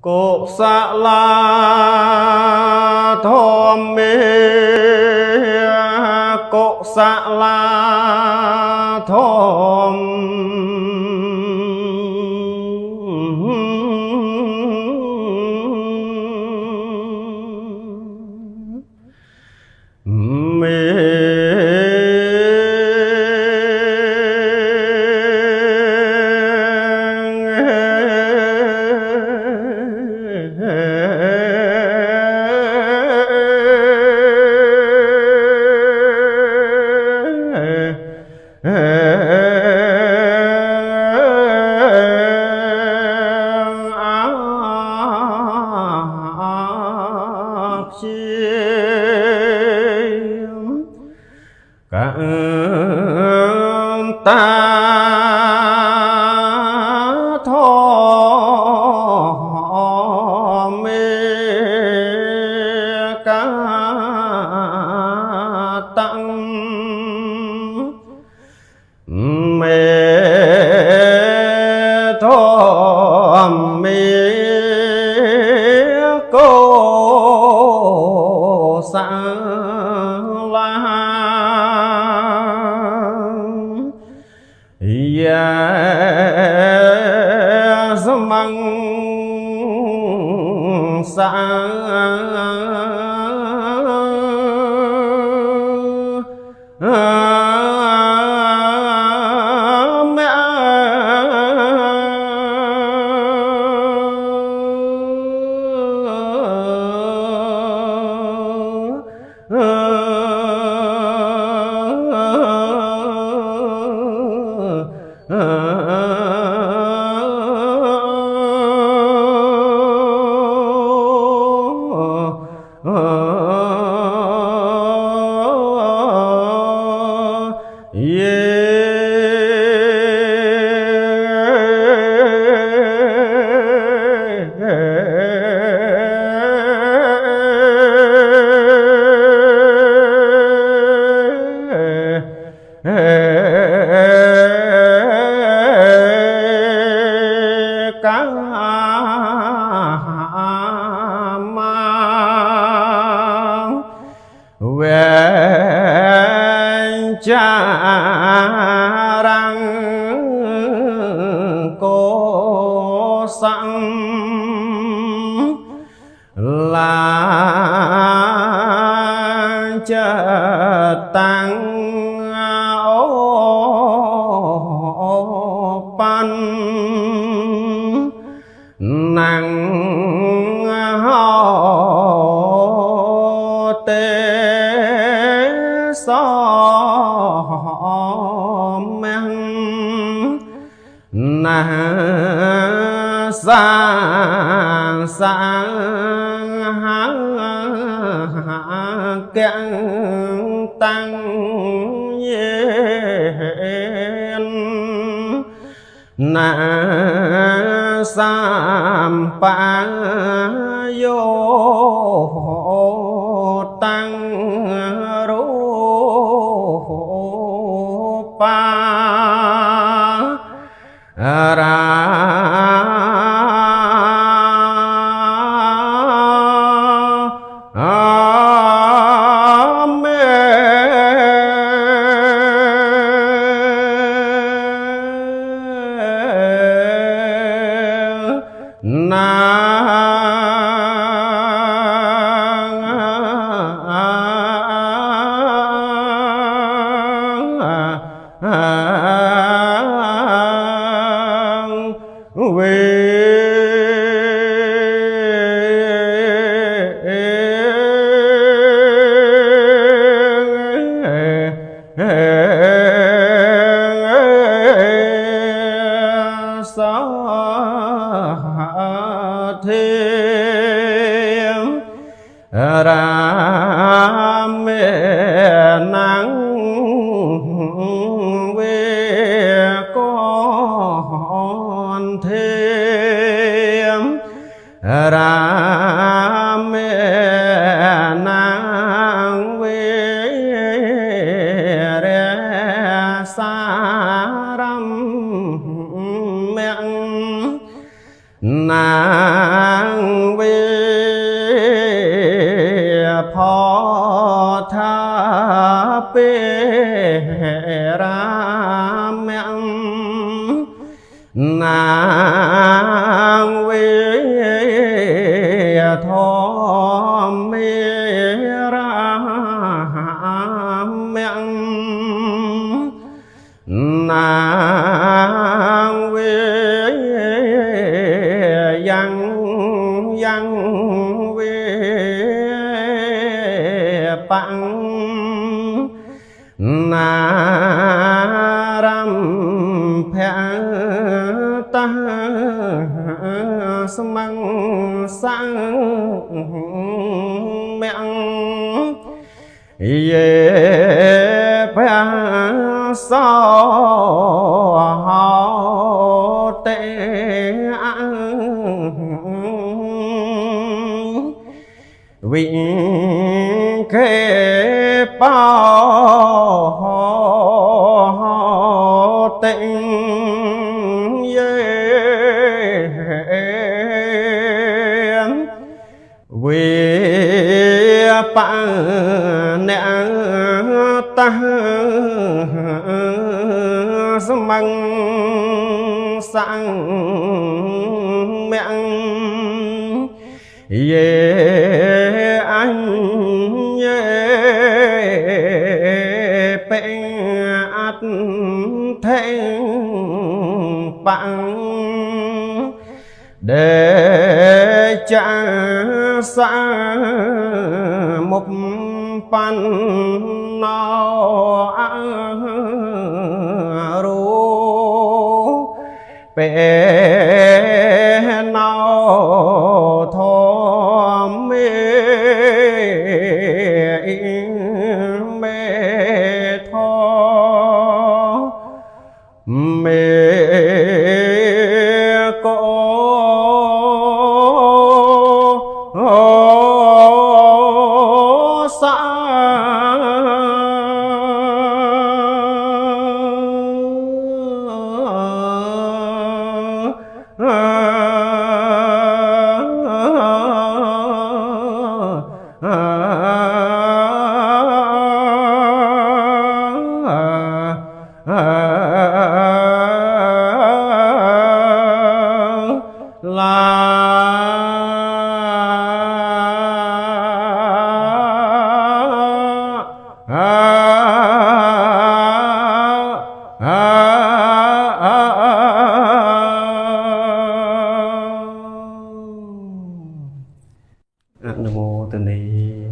Cô xa la thom mê cô xa la thom mê ta tho mê ca tăng mê tho mê cô sa măng sa mẹ cha răng cô sẵn là chợ tăng ô pan nàng hò tê so na sa ha kẹn tăng yên na sam pa yo tăng ru pa ra thêm ra mẹ nắng về con thêm ra mẹ nắng về xa răm mẹ na nàng về phò tha bê ra mẹng nàng về thọ mê ra mẹng nàng về yang về bằng na ram phe ta smang sang mẹng ye phe so họ tệ vị khê bao tịnh vì bạn nè ta măng sang mẹng ye anh ye pe at thế bằng để cha xa một pan nào ru pe nào thọ mê mê thọ mê Namo Tát Ni